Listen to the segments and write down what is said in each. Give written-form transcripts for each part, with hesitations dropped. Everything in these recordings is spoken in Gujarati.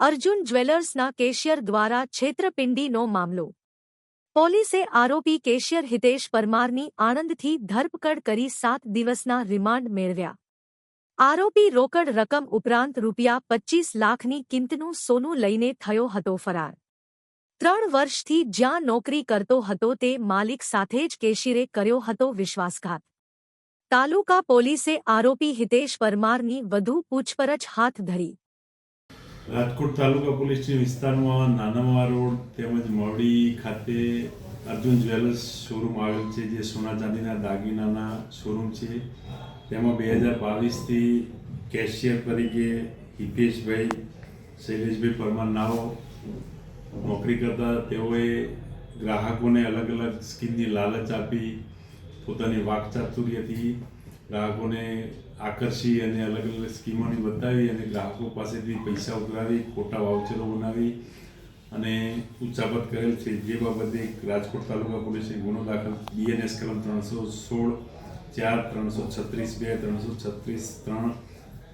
અર્જુન જ્વેલર્સના કેશિયર દ્વારા છેતરપિંડીનો મામલો. પોલીસે આરોપી કેશિયર હિતેશ પરમારની આણંદથી ધરપકડ કરી 7 દિવસના રિમાન્ડ મેળવ્યા. આરોપી રોકડ રકમ ઉપરાંત ₹25 લાખની કિંમતનું સોનું લઈને થયો હતો ફરાર. 3 વર્ષથી જ્યાં નોકરી કરતો હતો તે માલિક સાથે જ કેશિયરે કર્યો હતો વિશ્વાસઘાત. તાલુકા પોલીસે આરોપી હિતેશ પરમારની વધુ પૂછપરછ હાથ ધરી. રાજકોટ તાલુકા પોલીસની વિસ્તારમાં નાનામા રોડ તેમજ મવડી ખાતે અર્જુન જ્વેલર્સ શોરૂમ આવેલ છે, જે સોના ચાંદીના દાગીનાના શોરૂમ છે. તેમાં 2022થી કેશિયર તરીકે હિતેશભાઈ શૈલેષભાઈ પરમાર નાઓ નોકરી કરતા. તેઓએ ગ્રાહકોને અલગ અલગ સ્કીમની લાલચ આપી પોતાની વાકચાતુર્યથી ગ્રાહકોને આકર્ષી અને અલગ અલગ સ્કીમોની બતાવી અને ગ્રાહકો પાસેથી પૈસા ઉઘરાવી ખોટા વાઉચરો બનાવી અને ઉચ્ચાપત કરેલ છે. જે બાબતે રાજકોટ તાલુકા પોલીસે ગુનો દાખલ BNS કલમ 316 4 336 2 336 3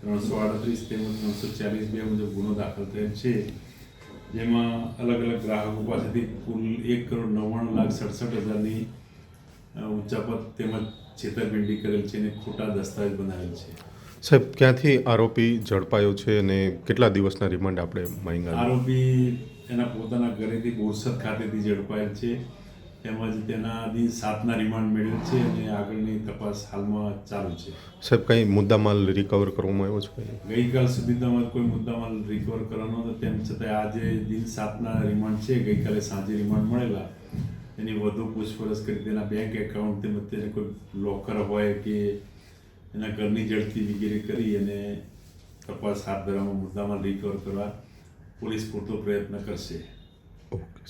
338 તેમજ 340 મુજબ ગુનો દાખલ થયેલ છે. જેમાં અલગ અલગ ગ્રાહકો પાસેથી કુલ ₹1,99,67,000ની ઉચ્ચાપત તેમજ છેતરપિંડી કરેલ છે અને ખોટા દસ્તાવેજ બનાવેલ છે. સાહેબ, ક્યાંથી આરોપી ઝડપાયો છે અને કેટલા દિવસના રિમાન્ડ આપણે માંગ્યા? આરોપી એના પોતાના ઘરેથી બોરસદ ખાતેથી ઝડપાયેલ છે. તેમજ તેનાથી 7ના રિમાન્ડ મેળવેલ છે અને આગળની તપાસ હાલમાં ચાલુ છે. સાહેબ, કંઈ મુદ્દામાલ રિકવર કરવામાં આવ્યો છે? ગઈકાલ સુધીમાં કોઈ મુદ્દામાલ રિકવર કરવાનો હતો, તેમ છતાં આજે દિન 7ના રિમાન્ડ છે. ગઈકાલે સાંજે રિમાન્ડ મળેલા. એની વધુ પૂછપરછ કરી તેના બેંક એકાઉન્ટ તેમજ તેને કોઈ લોકર હોય કે એના ઘરની ઝડપી વગેરે કરી અને તપાસ હાથ ધરવામાં મુદ્દામાલ રિકવર કરવા પોલીસ પૂરતો પ્રયત્ન કરશે. ઓકે.